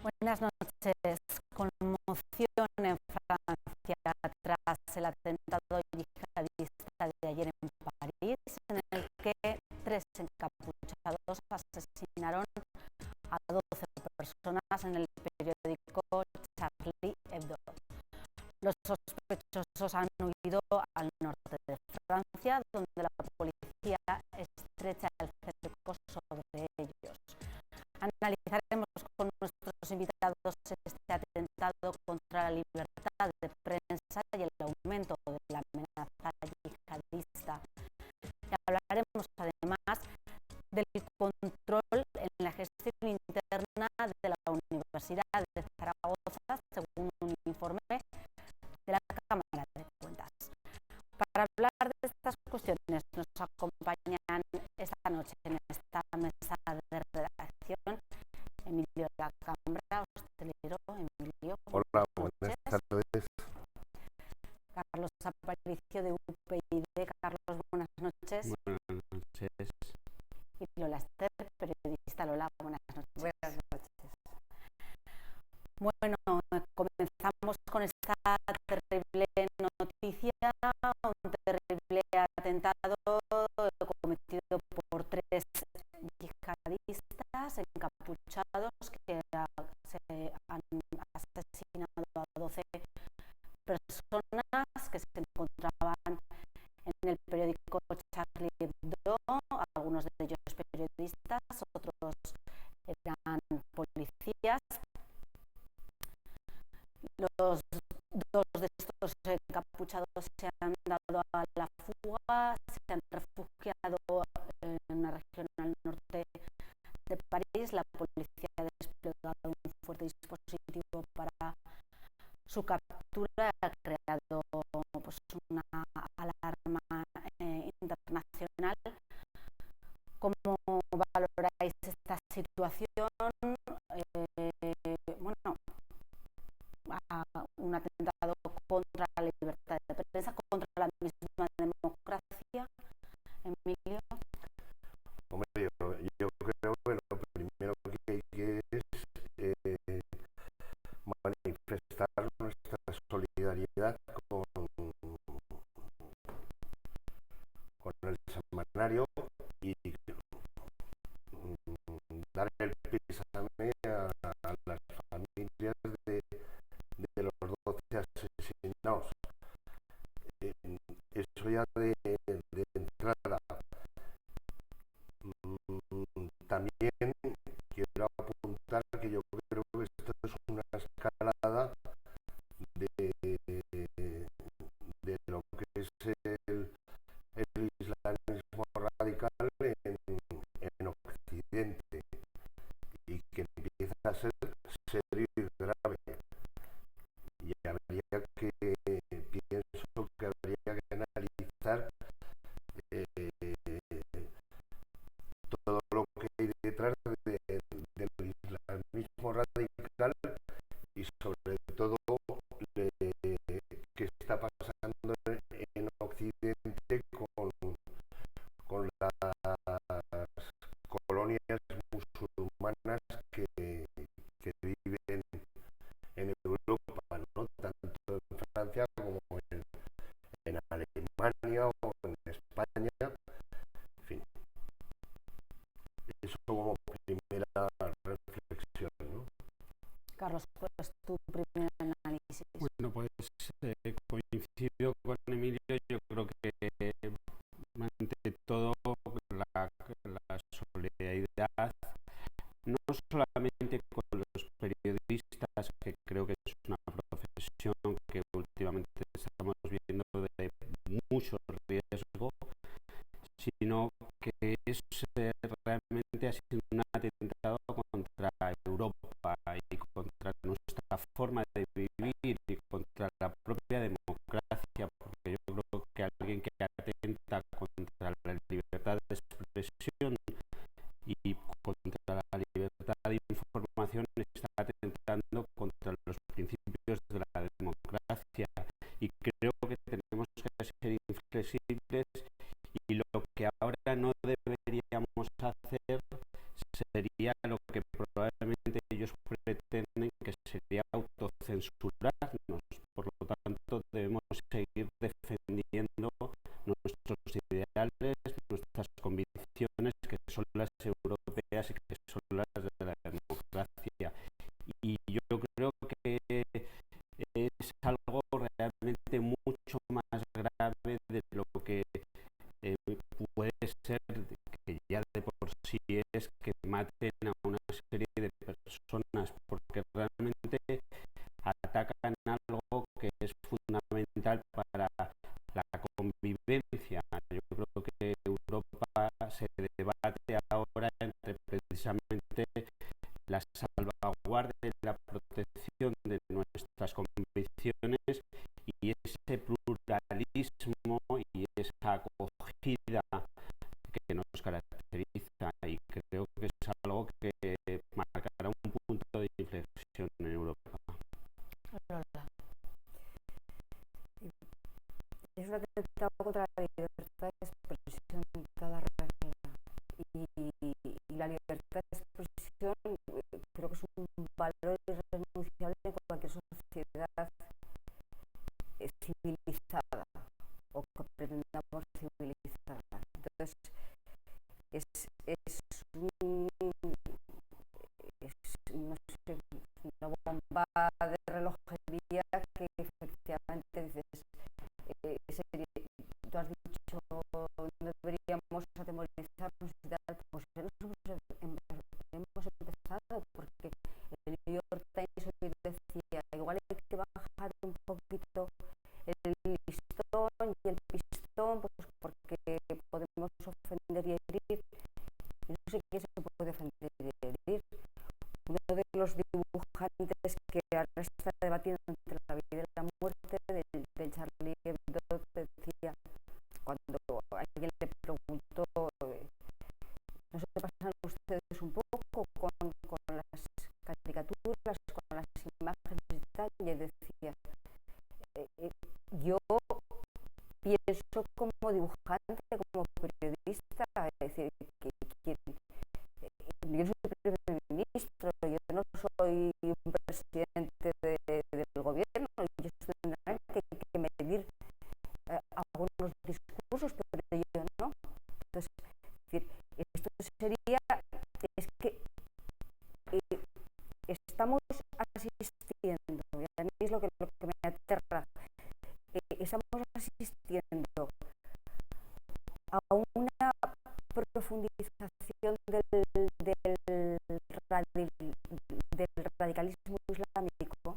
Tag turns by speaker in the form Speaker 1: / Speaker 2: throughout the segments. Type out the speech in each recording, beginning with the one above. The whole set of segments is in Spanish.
Speaker 1: Buenas noches. Conmoción en Francia tras el atentado yihadista de ayer en París, en el que 3 encapuchados asesinaron a 12 personas en el periódico Charlie Hebdo. Los sospechosos han huido al norte de Francia, donde la policía estrecha el cerco sobre ellos. Analizaremos con nuestros invitados este atentado contra la libertad de prensa y el aumento de la amenaza yihadista. Y hablaremos además del control en la gestión interna de la Universidad de Zaragoza, según un informe de la Cámara de Cuentas. Para hablar de estas cuestiones nos acompañan esta noche en esta mesa de redacción Emilio Lacambra, hostelero. Emilio,
Speaker 2: hola, buenas tardes.
Speaker 1: Carlos Aparicio de UPyD. Carlos, buenas noches.
Speaker 2: Buenas noches.
Speaker 1: Y Lola Ester, periodista. Lola, buenas noches.
Speaker 3: Buenas noches.
Speaker 1: Bueno, comenzamos con esta terrible noticia, un terrible atentado cometido por 3 yihadistas encapuchados que se han asesinado a 12 personas que se encontraban en el periódico Charlie Hebdo, algunos de ellos periodistas, otros eran policías. Los 2 de estos encapuchados se han dado a la fuga, se han refugiado en una región al norte de París. La policía ha desplegado un fuerte dispositivo para su captura, ha creado una alarma internacional. ¿Cómo valoráis esta situación? Un atentado contra la libertad de prensa, contra la misma democracia. Emilio.
Speaker 2: Hombre, yo creo que lo primero que hay que es manifestar nuestra solidaridad con el semanario y dar el pésame a las familias de los 12 asesinados. Eso ya de entrada. También quiero apuntar que yo creo que esto es una escalada de lo que es el islamismo radical en Occidente, y que empieza a ser serio y grave. Y pienso que habría que analizar todo lo que hay detrás del islamismo radical y sobre todo qué está pasando en Occidente con las colonias musulmanas que viven en Europa, ¿no? Tanto en Francia como en Alemania o en España. En fin, eso como primera reflexión, ¿no?
Speaker 1: Carlos, pues tu primer análisis.
Speaker 3: Bueno, pues coincido con Emilio. Yo creo que ante todo la solidaridad, no solamente con los periodistas, que creo que es una profesión que últimamente estamos viendo de mucho riesgo, sino que es realmente ha sido un atentado contra Europa y contra nuestra forma de vivir y contra la propia democracia, porque yo creo que alguien que atenta contra la libertad de expresión y contra la libertad de información está atentando contra los principios de la democracia, y creo que tenemos que ser inflexibles, y lo que ahora no deberíamos hacer sería lo que probablemente ellos pretenden, nuestros ideales, nuestras convicciones, que son las europeas y que son las de la democracia. Y yo creo que es algo realmente mucho más grave de lo que puede ser, que ya de por sí es, que maten a una serie de personas, porque realmente atacan algo que es fundamental para la convivencia. Yo creo que Europa se debate ahora entre precisamente la salvaguardia y la protección de nuestras convicciones y ese pluralismo y esa acogida que nos caracteriza, y creo que es algo que marcará un punto de inflexión en Europa.
Speaker 4: Es un atentado contra la libertad de expresión en toda regla. Y la libertad de expresión creo que es un valor irrenunciable en cualquier sociedad civilizada o que pretendamos civilizada. Entonces, no sé, una bomba de relojería que efectivamente dices, tú has dicho, no deberíamos atemorizarnos y tal, pues ya hemos empezado, porque el New York Times hoy decía, igual hay que bajar un poquito el listón y el pistón, pues porque podemos ofender y herir. Y no sé qué se puede ofender y herir. Uno de los dibujantes que ahora está debatiendo entre la vida y la muerte del Charlie Hebdo decía, cuando alguien le preguntó, ¿no se pasan ustedes un poco con las caricaturas, con las imágenes y tal? Y él decía, yo pienso como dibujante, como periodista, es decir, yo soy primer ministro, yo no soy un presidente del gobierno, ellos tendrán que medir algunos discursos, pero yo no. Entonces, es decir, esto sería, es que estamos asistiendo, y a mí es lo que me aterra, estamos asistiendo a una profundización del radicalismo islámico,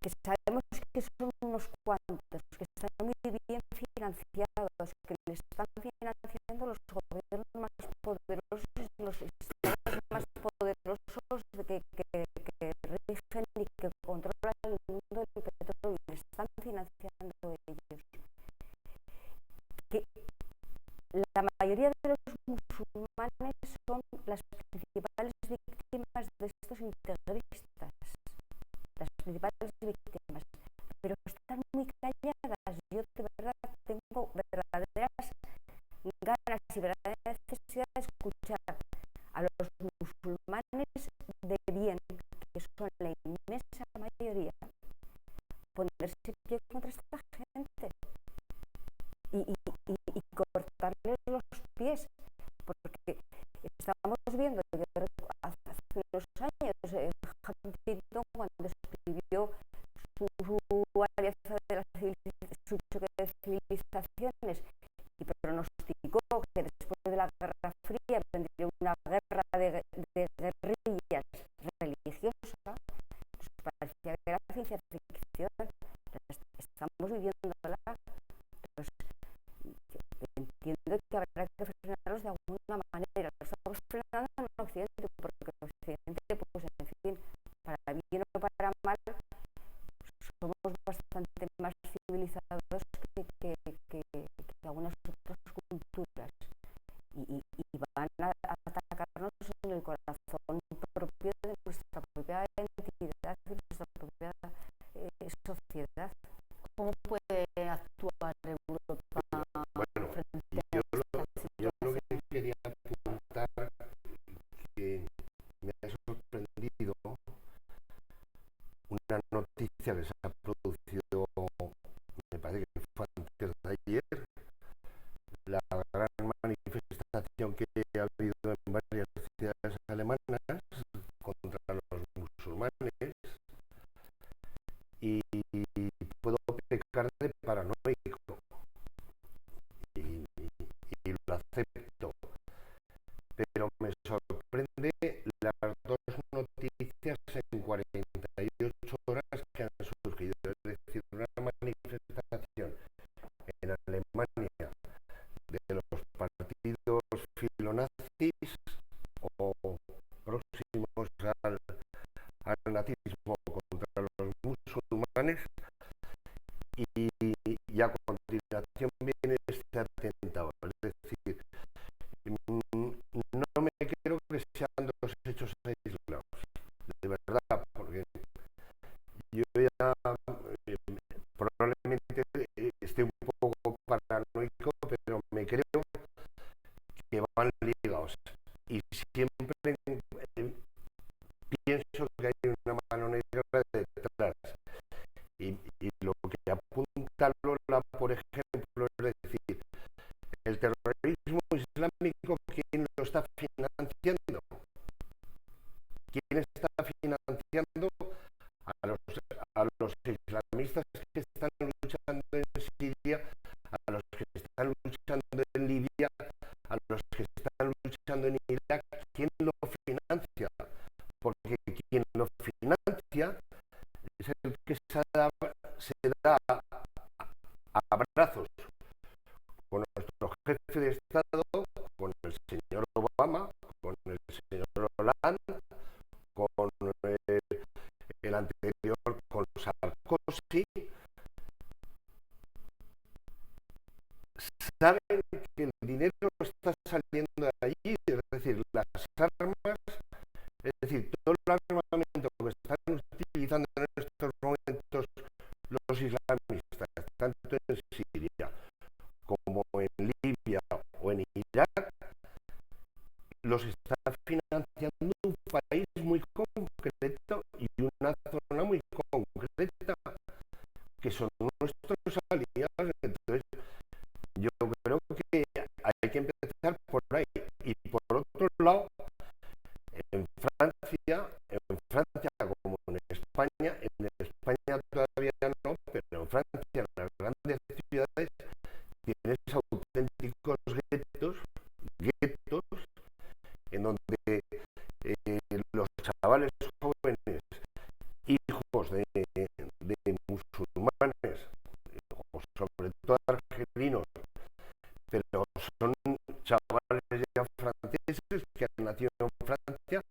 Speaker 4: que sabemos que son unos cuantos, que están muy bien financiados, que les están financiando los gobiernos más poderosos, los estados más poderosos que rigen y que controlan el mundo del petróleo, y les están financiando ellos. Que la mayoría de los musulmanes son las principales víctimas de estos integristas, las principales víctimas, pero están muy calladas. Yo de verdad tengo verdaderas ganas y verdadera necesidad de escuchar a los musulmanes de bien, que son la inmensa mayoría, ponerse en pie contra esta gente y cortarles los pies, porque estamos viendo que hace unos años Huntington, cuando escribió su alianza de las su choque de civilizaciones, y pronosticó que después de la Guerra Fría vendría una guerra de guerrillas religiosa, pues parecía que era ciencia ficción. Estamos viviéndola. Pues, entiendo que habrá que frenarlos de alguna manera. Lo estamos frenando en Occidente, porque Occidente, pues en fin, para bien o para mal, somos bastante más civilizados que algunas otras culturas, y van a atacarnos en el corazón propio de nuestra propia identidad, de nuestra propia sociedad.
Speaker 1: ¿Cómo puede actuar Europa frente a esta
Speaker 2: yo lo
Speaker 1: situación?
Speaker 2: que quería apuntar, que me ha sorprendido, una noticia que se ha producido, me parece que fue antes de ayer, estoy un poco paranoico, pero me creo que van ligados. Y siempre pienso que hay una mano negra detrás. Y lo que apunta Lola, por ejemplo, es decir, el terrorismo islámico, ¿quién lo está financiando? ¿Quién está financiando a los islamistas que están luchando en Siria, a los que están luchando en Libia, a los que están luchando en Irak? ¿Quién lo financia? Porque quien lo financia es el que se da abrazos con nuestro jefe de Estado, con el señor Obama, con el señor Hollande, con el anterior, con Sarkozy. Saben que el dinero está saliendo de allí, es decir, las armas, es decir, todo el armamento que están utilizando en estos momentos los islamistas, tanto en Siria como en Libia o en Irak, los está financiando un país muy concreto y una zona muy concreta, que son nuestros aliados. Entonces, yo creo que hay que empezar por ahí. Y por otro lado, en Francia como en España todavía no, pero en Francia, en las grandes ciudades, tienes auténticos guetos en donde los chavales jóvenes, hijos de musulmanes, o sobre todo argelinos, pero son chavales ya franceses que han nacido en Francia,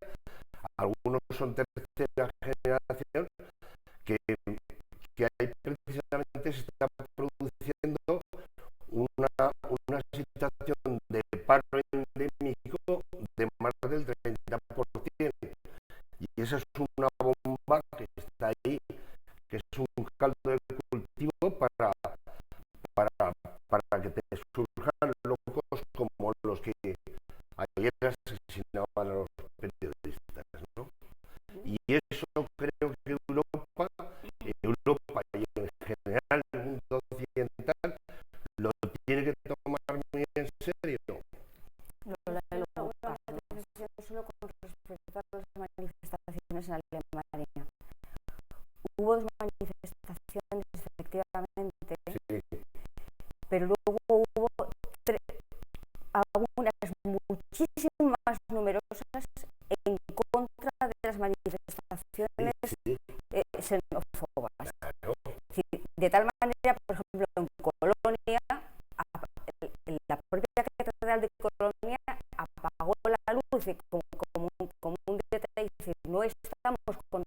Speaker 2: algunos son tercera generación, que ahí precisamente se está produciendo una situación de paro endémico de más del 30%. Y esa es una bomba que está ahí, que es un caldo de cultivo para que te surjan locos como los que ayer asesinaban a los periodistas, ¿no? Y eso creo que Europa y en general el mundo occidental lo tiene que tomar muy en serio.
Speaker 4: Solo con respecto a las manifestaciones en Alemania. Hubo dos manifestaciones, efectivamente,
Speaker 2: Sí.
Speaker 4: Pero luego hubo algunas muchísimo más numerosas en contra de las manifestaciones xenófobas.
Speaker 2: Claro.
Speaker 4: De tal manera, por ejemplo, en Colonia, la propia catedral de Colonia apagó la luz y como un detalle, dice, no estamos con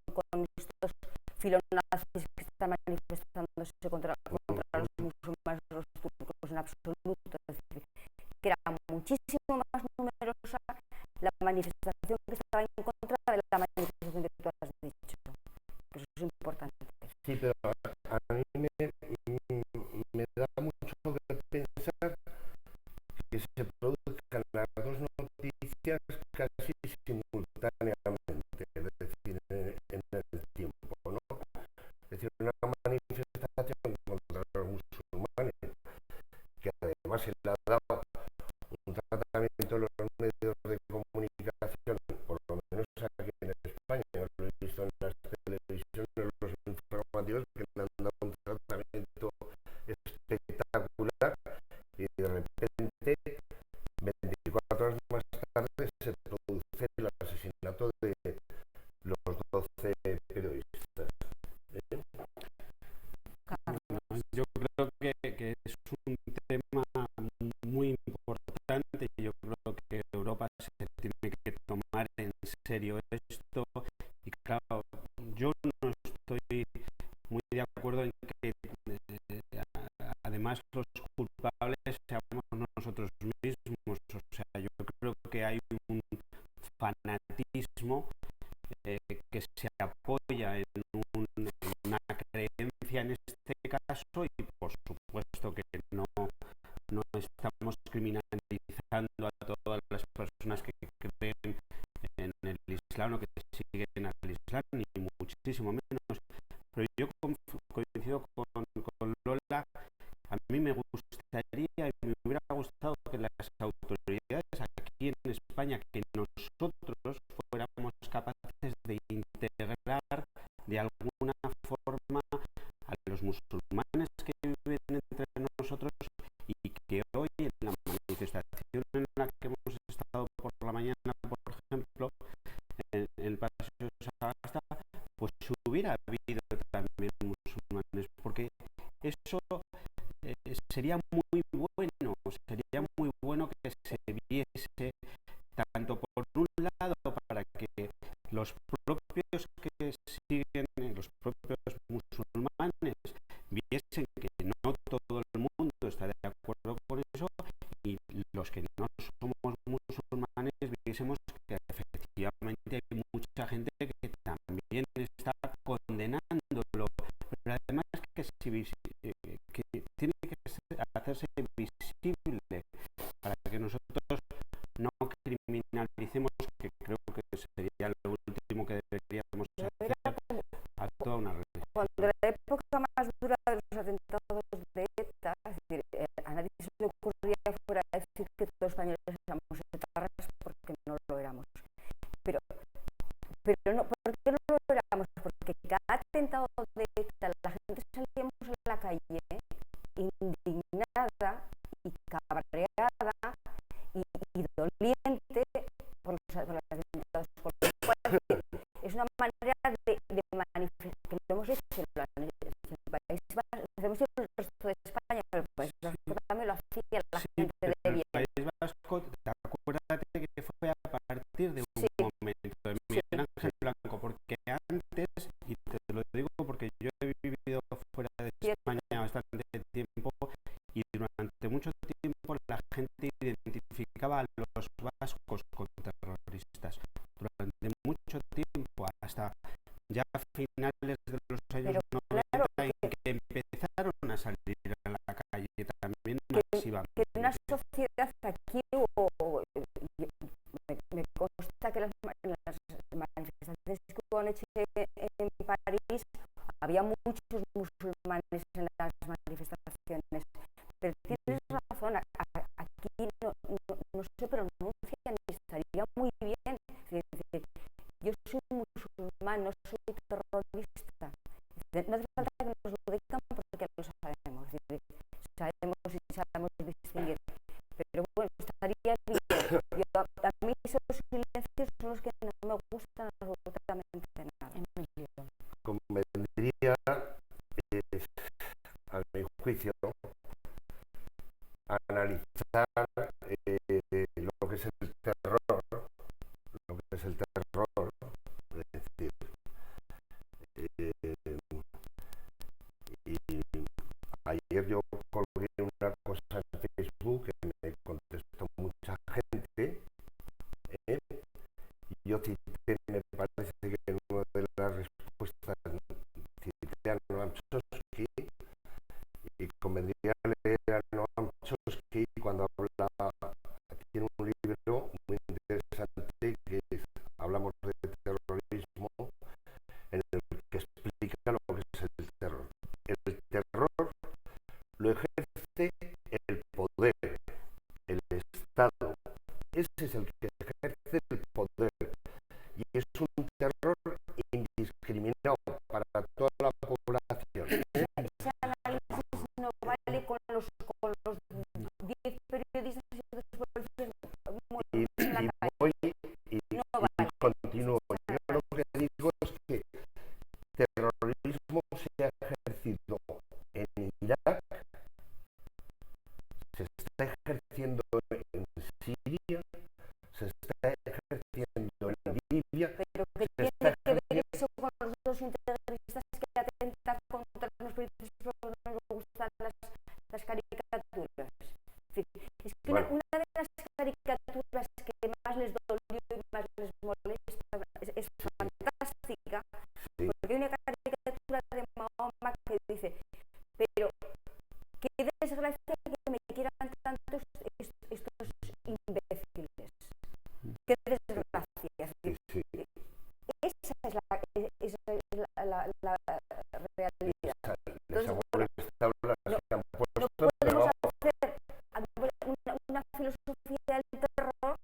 Speaker 4: estos filonazis que están manifestándose contra los musulmanes, los turcos, en absoluto. Es decir, que era muchísimo más numerosa la manifestación que estaba en contra de la manifestación que tú has dicho. Eso es importante.
Speaker 2: Sí, pero a mí me da mucho que pensar que se produzcan las dos noticias casi simultáneamente, es decir, en el tiempo, ¿no? Es decir, una manifestación contra los musulmanes, que además se le ha dado un tratamiento en los medios de comunicación, por lo menos aquí en España, yo lo he visto en las televisiones, los informativos, que le han dado un tratamiento espectacular, y de repente 24 horas más tarde se produce el asesinato de los 12 periodistas.
Speaker 3: Yo creo que es un tema muy importante y yo creo que Europa se tiene que tomar en serio esto. Y claro, yo no estoy muy de acuerdo en que además los culpables seamos nosotros mismos. O sea, yo creo que hay un fanatismo que se apoya en una creencia en este caso, y por supuesto que no estamos criminalizando a todas las personas que creen en el Islam o que siguen al Islam, ni muchísimo menos. Pero yo coincido con Lola. A mí me gustaría y me hubiera gustado que las autoridades aquí en España, que nosotros fuéramos capaces de integrar de alguna forma a los musulmanes que viven entre nosotros, y que hoy en la manifestación en la que hemos estado por la mañana, por ejemplo, en el Paseo de Sagasta, pues hubiera habido también musulmanes, porque eso sería muy bueno que se viese, tanto por un lado para que los propios que siguen, los propios musulmanes, viesen que no todo el mundo está de acuerdo con eso, y los que no somos musulmanes viésemos que efectivamente hay mucha gente que también está condenándolo, pero además que tiene que hacerse visible para que nosotros no criminalicemos, que creo que sería lo último que deberíamos hacer, a toda una religión.
Speaker 4: Cuando la época más dura de los atentados de ETA, es decir, a nadie se le ocurría fuera decir que todos los españoles éramos etarras, porque no lo éramos. Pero no, ¿por qué no lo éramos? Porque cada atentado de ETA la gente salíamos a la calle indignada y cabreada y doliente por los atentados, por lo cual es una manera de manifestar, que lo hemos hecho en el País Vasco, lo hemos hecho en el resto de España, pero el País Vasco también lo hacía la gente de bien.
Speaker 3: El País Vasco, acuérdate que fue a partir de un momento de Miguel Ángel Blanco, porque antes, y te lo digo porque yo he vivido fuera de España bastante tiempo, y durante mucho tiempo la gente identificaba a los vascos con terroristas. Durante mucho tiempo, hasta ya a finales de los años 90, en que empezaron a salir a la calle también masivamente.
Speaker 4: Que en una sociedad aquí, me consta que las manifestaciones que hubo en París, había muchos musulmanes en las manifestaciones, pero tienes razón, aquí no se pronuncian y estaría muy bien. Es decir, yo soy musulmán, no soy terrorista. No hace falta que nos lo digan porque lo sabemos. Es decir, sabemos distinguir. Pero bueno, estaría bien. A mí esos silencios son los que no me gustan absolutamente nada.
Speaker 2: Convendría, a mi juicio, analizar lo que es el terror, es decir, y ayer yo colgué una cosa en Facebook que me contestó mucha gente, y yo cité, me parece que en una de las respuestas cité a Noam Chomsky, y convendría leer a Noam Chomsky cuando habla, tiene un libro muy interesante que hablamos de terrorismo, en el que explica lo que es el terror. El terror lo ejerce el poder, el Estado. Ese es el que ejerce el poder, y es un terror indiscriminado para toda la población.
Speaker 4: Ese análisis no vale con los 10 periodistas y los policías en la calle. No vale.
Speaker 2: Continúo. Yo lo que digo es que terrorismo se ha ejercido en Irak, se está ejerciendo en Siria, se está ejerciendo en Libia.
Speaker 4: Pero ¿qué tiene que ver eso con los dos integristas que atentan contra los periodistas porque no les gustan las caricaturas? Es que bueno, una de las caricaturas que más les dolió y más les molesta es fantástica,
Speaker 2: sí.
Speaker 4: Porque hay una caricatura de Mahoma que dice, pero qué desgracia que me quieran tanto estos imbéciles. Qué desgracia.
Speaker 2: Sí, sí.
Speaker 4: Esa es la realidad.
Speaker 2: Les ha molestado las que han puesto,
Speaker 4: No
Speaker 2: pero
Speaker 4: podemos hacer una filosofía del terror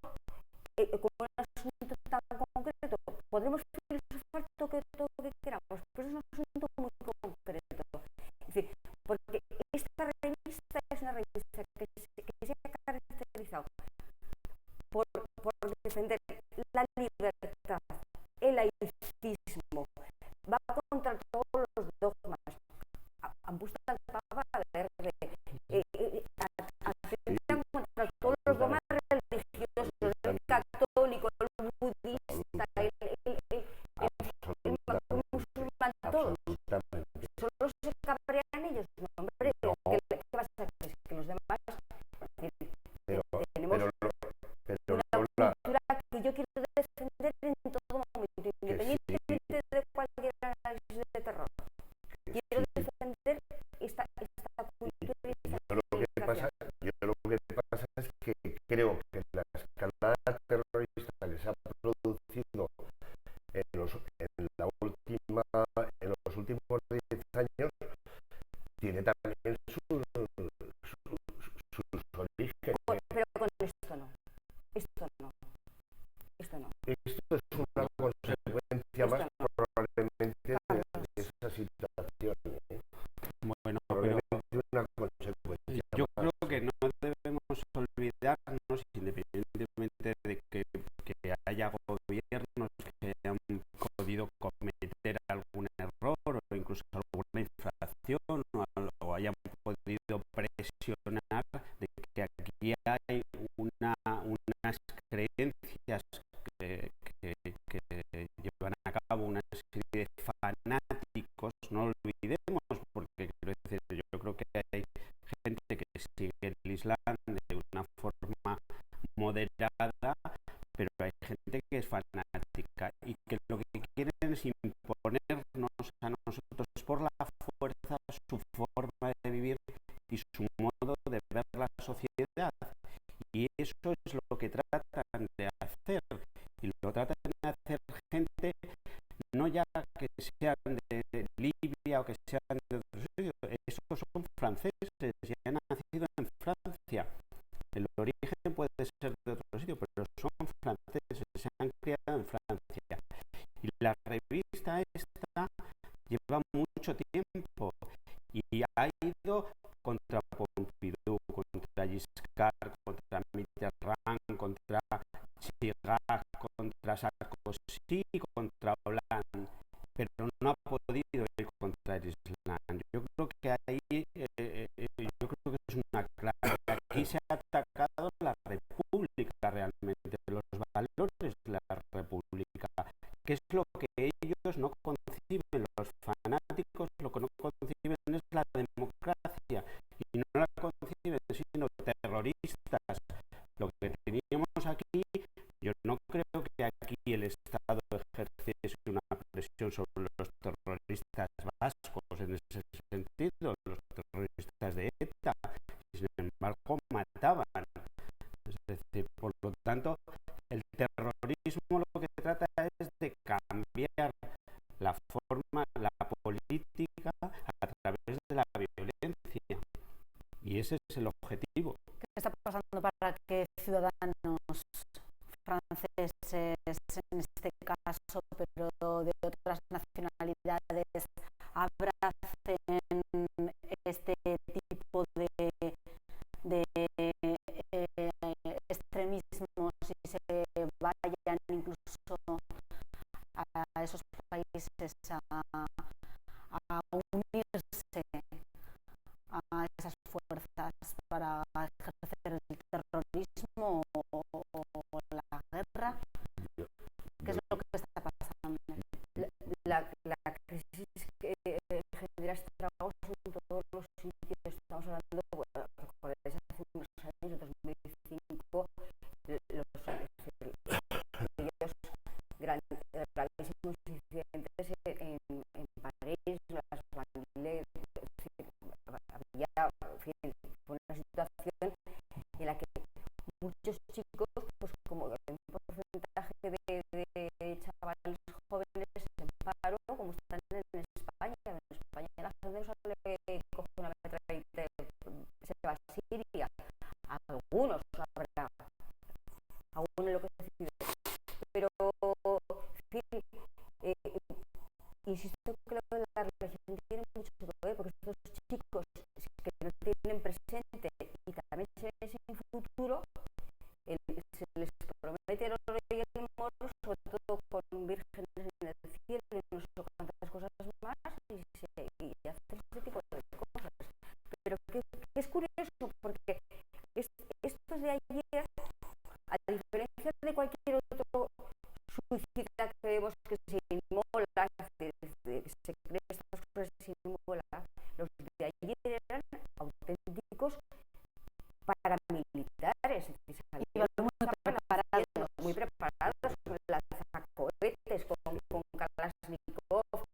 Speaker 4: con un asunto tan concreto. Podremos filosofar todo lo que queramos, pero es un asunto muy concreto. Es decir, porque esta revista es una revista que se ha caracterizado por defender la libertad, el laicismo, va contra todos los dogmas, han puesto al Papa verde, atentan contra todos los dogmas religiosos, el católico, el budista, el musulmán, todos. Solo se cabrean ellos, no, hombre, ¿qué vas a hacer? Que los demás tenemos una cultura que yo quiero defender en todo momento, independientemente de cualquier análisis de terror. Quiero defender esta cultura y esta
Speaker 2: yo lo que pasa es que creo que la escalada terrorista que se ha producido en los últimos 10 años tiene también sus orígenes.
Speaker 4: Pero con esto no. Esto
Speaker 2: es una consecuencia más probablemente de esa situación.
Speaker 3: Bueno,
Speaker 2: Probablemente una consecuencia
Speaker 3: yo
Speaker 2: más.
Speaker 3: creo que no debemos olvidarnos, independientemente de que haya gobiernos que hayan podido cometer algún error o incluso alguna infracción o hayan podido presionar, de que aquí hay unas creencias que llevan a cabo una serie de fanáticos, no olvidemos, porque quiero decir, yo creo que hay gente que sigue el Islam de una forma moderada, pero hay gente que es fanática y que lo que quieren es imponernos a nosotros por la fuerza su forma de vivir y su modo de ver la sociedad. Y eso es lo que tratan de hacer. Y lo tratan de hacer gente no ya que sean de Libia o que sean de otros sitios, esos son franceses y han nacido en Francia. El origen puede ser de otro sitio, pero son franceses, se han criado en Francia. Y la revista esta lleva mucho tiempo y ha ido contra Pompidou, contra Giscard, contra Mitterrand, contra Chirac, contra Sarkozy, contra Hollande, pero no ha podido ir contra el Islam. Yo creo que ahí yo creo que es una clave. Aquí se ha atacado la República realmente, los valores de la República, que es lo que ellos no conciben, los fanáticos lo que no conciben es la democracia y no la conciben sino terroristas. Lo que teníamos aquí, yo no creo que aquí el Estado ejerciese una presión sobre los terroristas vascos en ese sentido, los terroristas de ETA, y sin embargo mataban. Es decir, por lo tanto, el terrorismo lo que trata es de cambiar la forma, la política a través de la violencia. Y ese es el objetivo.
Speaker 1: ¿Qué está pasando para que ciudadanos franceses, en este caso, pero de otras nacionalidades, abracen este tipo de extremismos y se vayan incluso a esos países a unirse a esas fuerzas para ejercer el terrorismo o la guerra? ¿Qué es lo que está pasando?
Speaker 4: La crisis que genera estragos en todos los sitios. Estamos hablando, recordáis, hace unos años, en 2005, aquellos gravísimos incidentes en París, las Banlieue, había, fue una generaciones en futuro se les promete el oro y el moro, sobre todo con vírgenes en el cielo y no sé cuántas cosas más, y hacer ese tipo de cosas. Pero que es curioso porque estos de ayer, a diferencia de cualquier otro suicida que vemos que se inmola, que se cree estas cosas y se inmola, los de ayer eran auténticos paramilitares, muy preparados, con lanzacohetes, con Kalashnikov,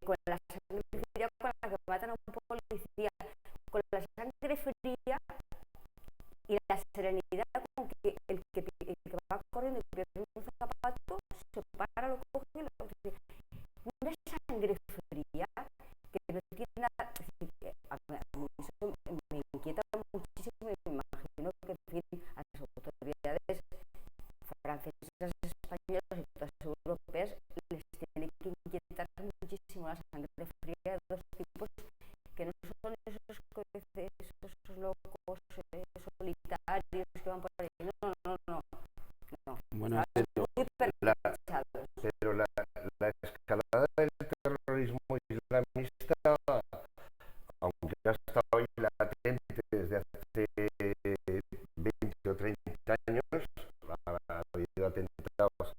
Speaker 4: con la sangre fría con la que matan a un policía, con la sangre fría y la serenidad con que el que va corriendo y pierde un zapato se para, lo coge y lo coge. Una sangre fría que no tiene nada. A mí eso me inquieta muchísimo y me imagino que, en fin, a las autoridades francesas, españolas y todas europeas les tiene que inquietar muchísimo la sangre fría de dos tipos que no son esos locos solitarios que van por ahí. No.
Speaker 3: Bueno,
Speaker 2: pero la escalada del terrorismo islamista, aunque ha estado ahí latente desde hace 20 o 30 años, ha habido atentados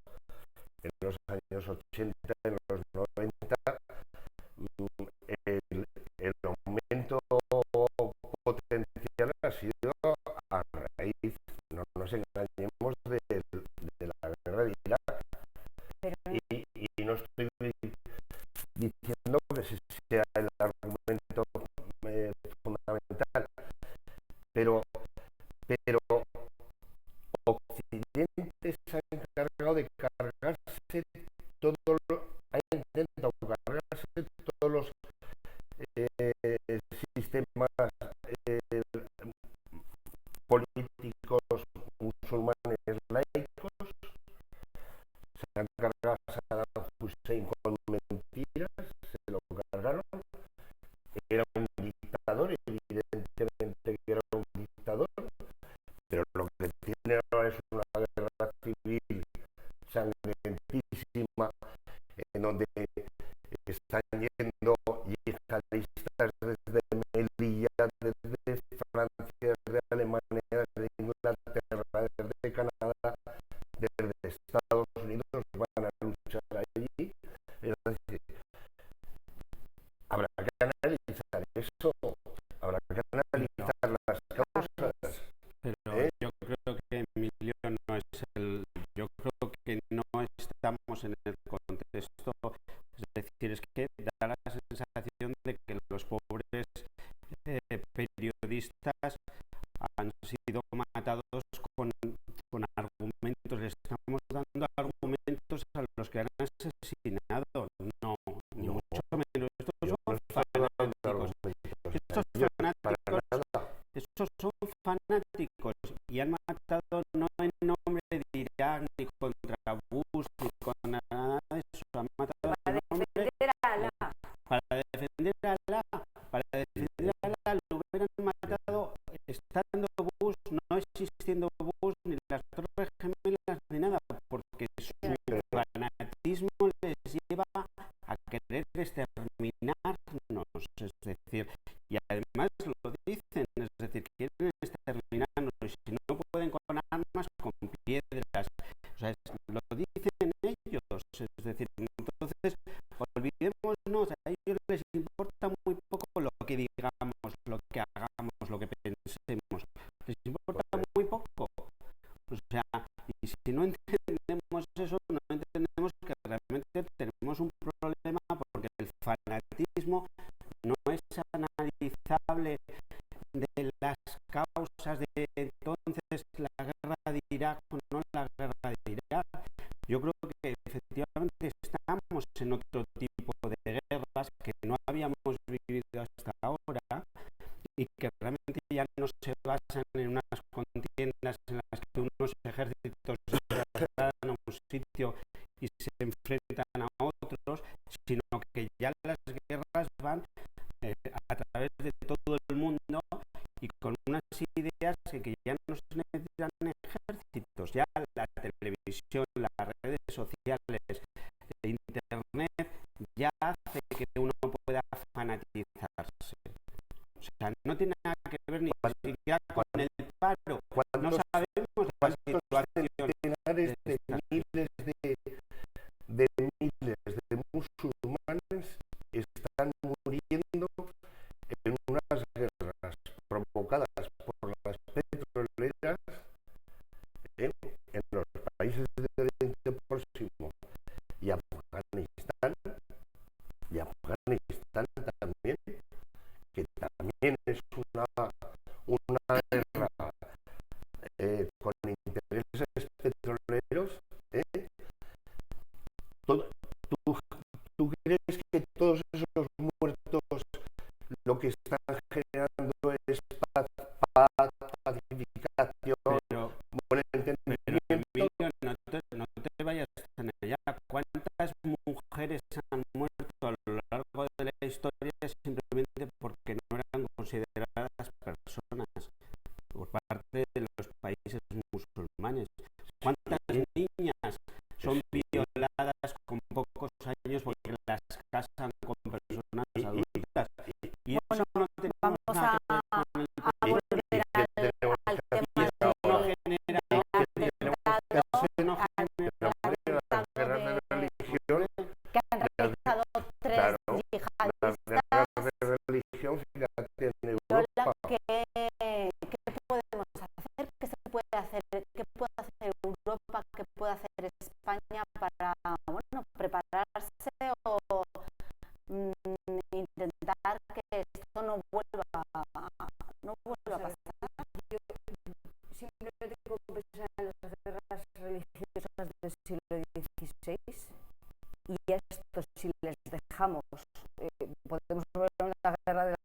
Speaker 2: en los años 80, en los 90, el aumento potencial ha sido a raíz, no nos engañemos, de la guerra de Irak. Y no estoy diciendo que ese sea el argumento fundamental, pero Occidente se ha encargado de cargarse ha intentado cargarse todos los sistemas políticos musulmanes laicos. Se han cargado a Saddam Hussein con mentiras, se lo cargaron. Era un dictador, evidentemente que era un dictador, pero lo que tiene ahora es una guerra civil sangrientísima, en donde están yendo yihadistas desde Melilla, desde Francia, desde Alemania, desde Inglaterra, desde Canadá, desde Estados Unidos, van a luchar allí. Es decir, habrá que analizar eso, habrá que analizar las causas.
Speaker 3: Pero yo creo que Emilio no es yo creo que no estamos en el contexto, es decir, es que da la sensación de que los pobres periodistas han sido matados con argumentos, le estamos dando argumentos a los que han asesinado, no, ni mucho menos. Estos son fanáticos y han matado no en nombre de Irak, ni contra Bush, ni contra nada de eso, han matado
Speaker 4: para defender a Alá.
Speaker 3: Para defender a Alá, lo hubieran matado estando Bush, no existiendo Bush, ni las Torres Gemelas, ni nada, porque su fanatismo les lleva a querer exterminarnos, es decir, y además lo dicen, es decir, quieren exterminarnos, y si no pueden con armas, con piedras, o sea, lo dicen ellos, es decir, entonces olvidémonos, a ellos les importa muy poco lo que digamos, lo que hagamos, lo que pensemos, les importa muy poco, o sea, y si no entendemos eso, no entendemos que realmente tenemos un problema, porque el fanatismo no es analizable de las causas de entonces la guerra de Irak o no la guerra de Irak. Yo creo que efectivamente estamos en otro tipo de guerras que no habíamos vivido hasta ahora y que realmente ya no se basan en unas contiendas en las que unos ejércitos se trasladan a un sitio y se enfrentan a otros, sino que ya las guerras van a través de todo el mundo y con unas ideas ideas que ya no se necesitan ejércitos, ya la televisión, las redes sociales, internet, ya hace que uno pueda fanatizarse. O sea, no tiene nada que ver ni siquiera con el paro. No sabemos la situación
Speaker 2: centenares de miles de musulmanes están muriendo en unas guerras provocadas por las petroleras en los países del Oriente Próximo y Afganistán también, que también es una guerra con intereses petroleros. ¿Tú crees que todos esos muertos lo que están generando es paz, pacificación, buen entendimiento?
Speaker 3: No te vayas tan allá. ¿Cuántas mujeres han muerto a lo largo de la historia simplemente porque no eran consideradas personas por parte de los países musulmanes? ¿Cuántas niñas son violadas con pocos años porque las casan con personas adultas? Y
Speaker 1: bueno,
Speaker 3: eso no tenemos
Speaker 1: vamos
Speaker 3: nada que ver
Speaker 1: a
Speaker 3: con el
Speaker 1: volver al tema
Speaker 2: las guerras de religión,
Speaker 1: que han realizado tres yihadistas.
Speaker 2: de religión, fíjate, en
Speaker 1: Lola,
Speaker 2: Europa.
Speaker 1: ¿qué podemos hacer? ¿Qué se puede hacer? ¿Qué puede hacer Europa? ¿Qué puede hacer España para, bueno, prepararse o intentar que esto no vuelva a pasar?
Speaker 4: Yo simplemente tengo que pensar en las guerras religiosas del siglo XVI y esto, si les dejamos, podemos ver una guerra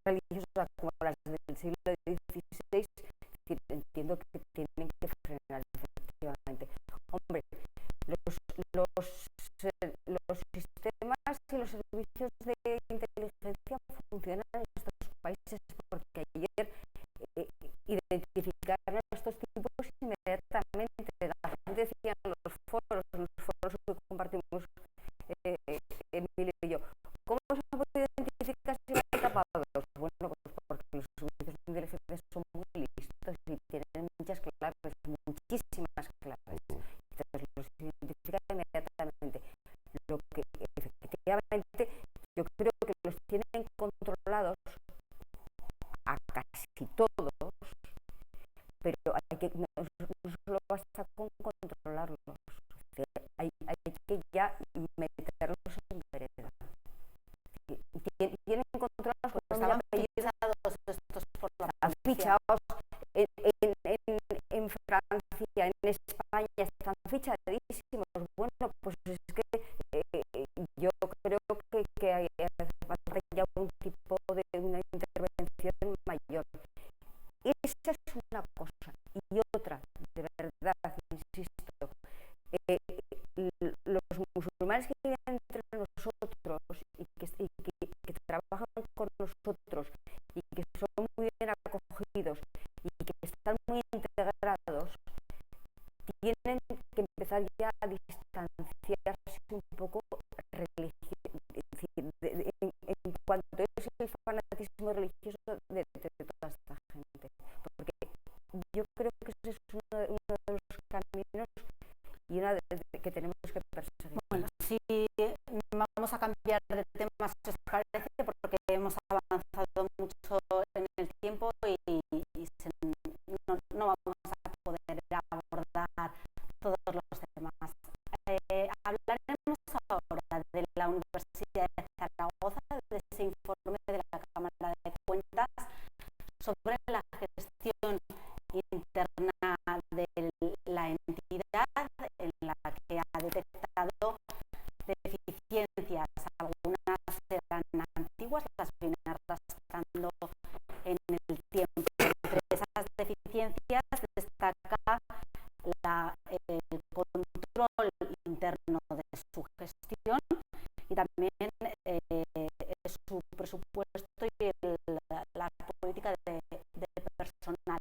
Speaker 4: religiosa como las del siglo XVI. Entiendo que tienen que frenar, efectivamente. Hombre, los sistemas y los servicios de inteligencia funcionan en estos países, porque ayer identificaron a estos tipos inmediatamente. La gente decía en los foros que compartimos Emilio y yo, ¿cómo se han podido identificar si van tapados? Bueno, pues porque los servicios de inteligencia son muy listos y tienen muchas claves, muchísimas claves. Entonces los identifican inmediatamente. Lo que efectivamente yo creo que los tienen controlados a casi todos, pero no solo basta con controlarlos, hay que ya meterlos en vereda. Tienen controlados porque estaban
Speaker 1: fichados estos por la
Speaker 4: fichados en Francia, en España, están fichadísimos. Bueno, pues es que yo creo que hace falta ya un tipo de una intervención mayor. Esa es una cosa. Y otra, de verdad, insisto, los musulmanes que viven entre nosotros y que trabajan con nosotros y que son muy bien acogidos y que están muy integrados, tienen que empezar ya a distanciarse un poco en cuanto es el fanatismo religioso de toda esta gente, porque yo creo que ese es uno de los caminos y una de que tenemos que perseguir.
Speaker 1: Bueno, si vamos a cambiar de tema, si os parece, porque hemos avanzado mucho en el tiempo y no vamos a poder abordar todos los temas. Hablaremos ahora de la Universidad de Zaragoza, de ese informe de la Cámara de Cuentas sobre la gestión interna de la entidad, en la que ha detectado deficiencias. Algunas eran antiguas, las viene arrastrando en el tiempo. Entre esas deficiencias destaca el control interno de su gestión y también su presupuesto y la política de personal.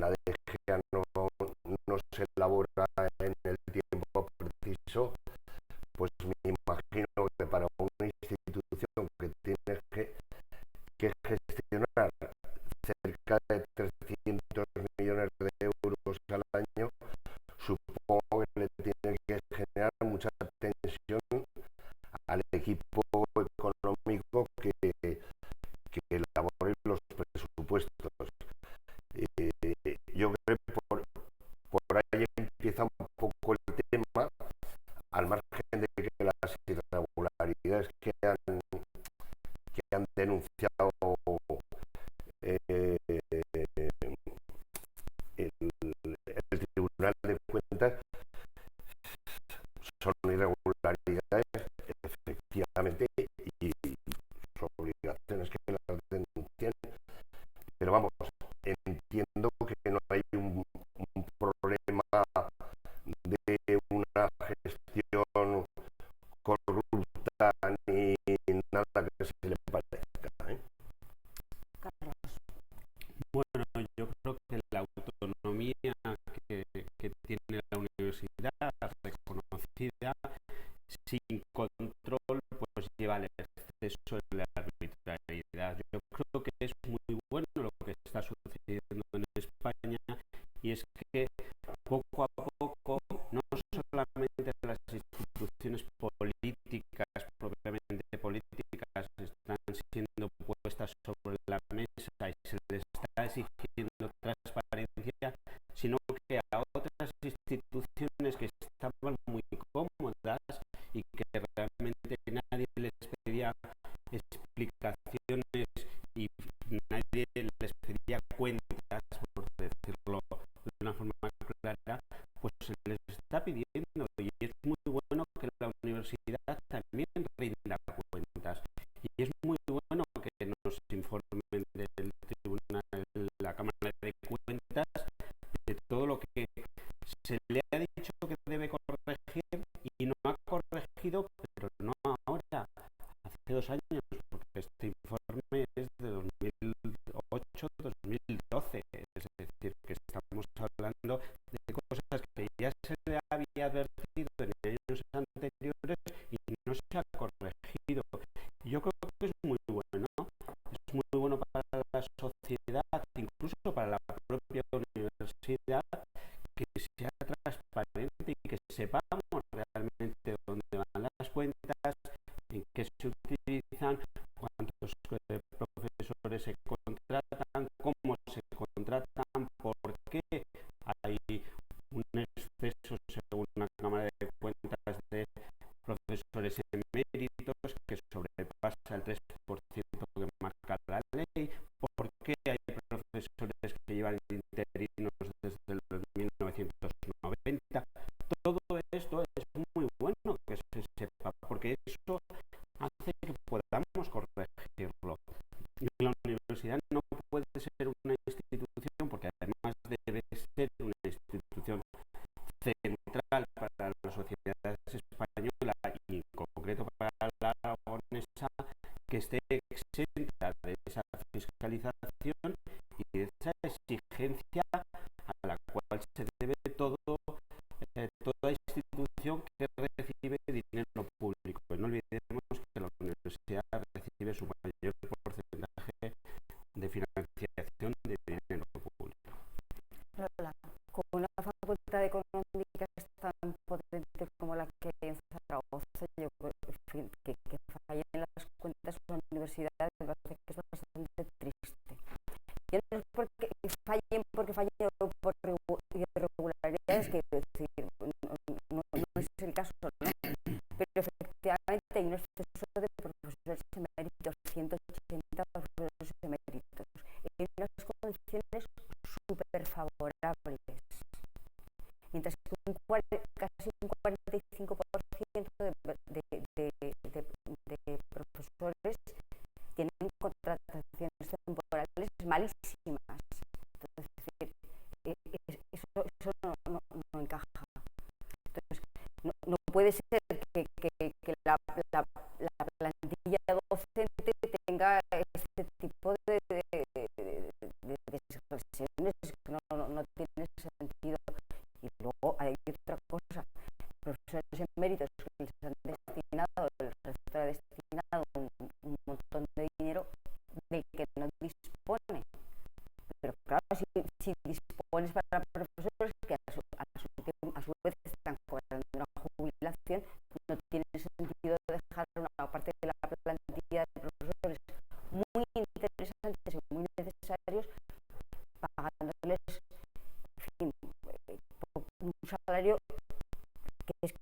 Speaker 2: la DGA no se elabora en el tiempo preciso, pues me imagino que para una institución que tiene que gestionar cerca de 300 millones de euros al año, supongo que le tiene que generar mucha tensión al equipo económico que elabore los presupuestos. Yo creo que por ahí empieza un poco el tema, al margen de que las irregularidades que han denunciado el Tribunal de Cuentas son irregularidades, efectivamente, y su obligación es que las denuncien, pero vamos, entiendo que no hay un problema de una gestión corrupta ni nada que se le parezca, ¿eh?
Speaker 4: Carlos.
Speaker 3: Bueno, yo creo que la autonomía que tiene la universidad reconocida sin control pues lleva al exceso de la arbitrariedad. Yo creo que es muy bueno lo que está sucediendo en España, y es que poco a poco no solamente las instituciones políticas, propiamente políticas, están siendo puestas sobre la mesa y se les está exigiendo transparencia, sino que a otras instituciones que estaban muy cómodas y que realmente nadie les pedía explicaciones y nadie les pedía cuentas, por decirlo de una forma clara, pues se les está pidiendo, y es muy bueno que la universidad también rinda cuentas, y es muy bueno que nos informen del tribunal, la Cámara de Cuentas, de todo lo que se le ha dicho que debe corregir y no ha corregido, pero no ahora, hace 2 años, porque este informe es de 2008-2012, es decir, que estamos hablando de cosas que ya se le había advertido en años anteriores y no se ha corregido. Yo creo que es muy bueno para la sociedad, incluso para la propia universidad, que sea transparente y que sepamos realmente dónde van las cuentas, en qué se utilizan, cuántos profesores se contratan, cómo se contratan, por qué hay un exceso, según la Cámara de Cuentas, de profesores eméritos que sobrepasa el 3% que marca la ley, por qué hay profesores que llevan interinos desde el 1990. Todo esto es muy bueno que se sepa, porque eso hace que podamos corregirlo. Y la universidad no puede ser una institución, porque además debe ser una institución central para la sociedad española y en concreto para la aragonesa, que esté exenta de esa fiscalización y de esa exigencia a la cual se debe toda institución que recibe dinero público. No olvidemos que la universidad recibe su mayor porcentaje de financiación de dinero público.
Speaker 4: Lola, con una facultad económica tan potente como la que hay en Zaragoza, yo creo que fallen las cuentas de la universidad me parece que es bastante triste. Y no es porque fallen por irregularidades, que decir, no es el caso, ¿no? Pero efectivamente hay un exceso de profesores eméritos, 180 profesores eméritos, en unas condiciones súper favorables, mientras que casi un 45% de profesores tienen contrataciones temporales malísimas. Entonces, eso no encaja. Entonces, no puede ser que la plantilla docente tenga este tipo de expresiones, que no si dispones para profesores que a su vez están cobrando una jubilación, no tiene sentido dejar una parte de la plantilla de profesores muy interesantes y muy necesarios pagándoles, en fin, un salario que es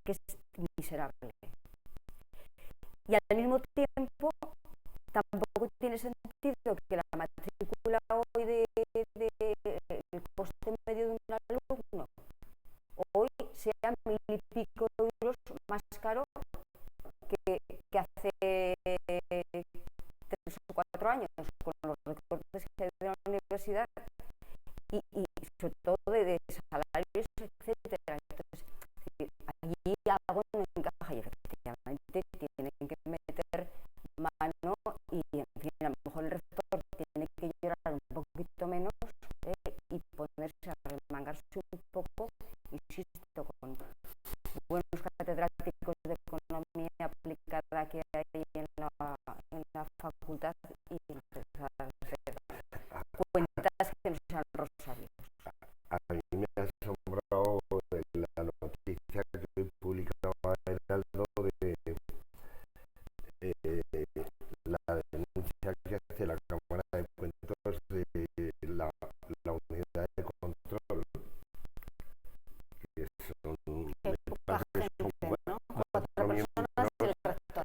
Speaker 4: miserable. Y al mismo tiempo tampoco tiene sentido que la matrícula hoy el coste medio de un alumno hoy sea 1000 y pico euros más caro que hace 3 o 4 años, con los recortes que hay de la universidad y sobre todo de salarios, etcétera. Entonces, allí algo no encaja y efectivamente tienen que meter mano y, en fin, a lo mejor el rector tiene que llorar un poquito menos y ponerse a remangarse un poco, insisto, con buenos catedráticos de economía aplicada que hay en la facultad y empezar a hacer cuentas que no sean rosarios.
Speaker 2: A mí me ha asombrado la noticia que hoy publicaba Heraldo de la denuncia que hace la Cámara de Cuentas de la unidad de control, que son
Speaker 1: poca gente, ¿no? 4 personas y el rector.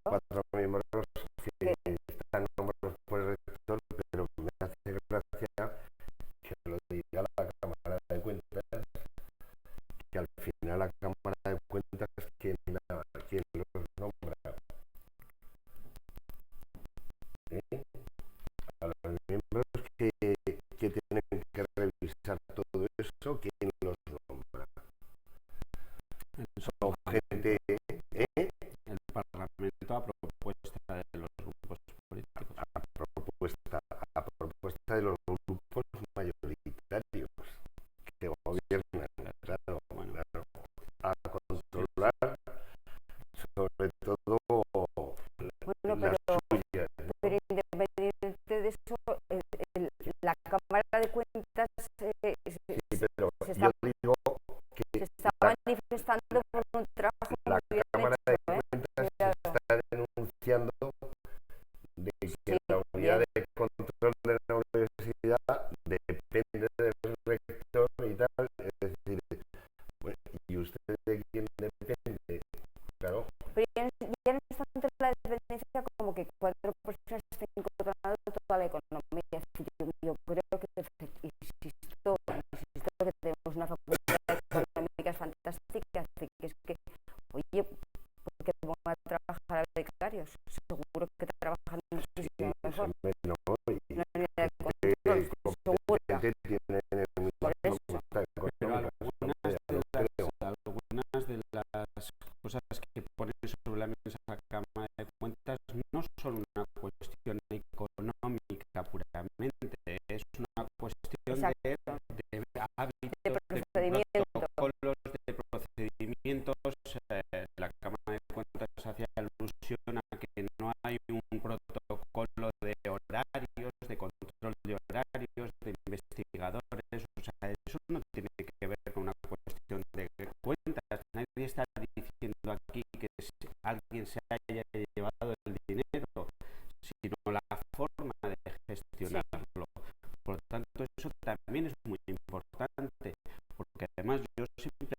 Speaker 2: 4 miembros que están nombrados por el rector, pero me hace gracia que lo diga la Cámara de Cuentas, que al final la Cámara de Cuentas quien los nombra. A los miembros que tienen que revisar todo eso, ¿quién los nombra? Son gente,
Speaker 3: el Parlamento a propuesta de los grupos políticos.
Speaker 2: a propuesta de los grupos mayoritarios que gobiernan, claro, a controlar sobre todo las suyas, ¿no?
Speaker 4: Pero independientemente de eso, la Cámara de Cuentas
Speaker 2: pero
Speaker 4: se
Speaker 2: yo digo que
Speaker 4: se está manifestando por un trabajo
Speaker 2: la
Speaker 4: muy bien
Speaker 2: Cámara de
Speaker 4: hecho,
Speaker 2: Cuentas
Speaker 4: Claro.
Speaker 2: está denunciando de que
Speaker 4: Sí,
Speaker 2: la unidad
Speaker 4: bien.
Speaker 2: de control de la universidad depende del rector y tal, es decir, bueno, ¿y usted de quién depende? Claro,
Speaker 4: Pero ya no es tanto la dependencia como que 4 personas estén controlando toda la economía. Es decir, yo creo que, insisto que tenemos una facultad económica fantástica, así que es que, oye, ¿por qué pongo a trabajar a becarios? Seguro que trabajan muchísimo mejor.
Speaker 2: menos y
Speaker 4: Una unidad de control, seguro.
Speaker 2: competente tienen el mismo
Speaker 4: Por eso.
Speaker 2: facultad
Speaker 3: Pero
Speaker 2: económica,
Speaker 3: algunas de las cosas que ponen sobre la mesa la Cámara de Cuentas no son una cuestión económica puramente, es una cuestión de hábitos,
Speaker 4: De procedimiento.
Speaker 3: protocolos, de procedimientos. La Cámara de Cuentas hace alusión a que no hay un protocolo de horarios, de control de horarios, de investigadores, o sea, eso no tiene que ver con una cuestión de cuentas. Nadie está diciendo aquí que alguien se haya llevado el dinero, sino la forma de gestionarlo. Por lo tanto, eso también es muy importante, porque además yo siempre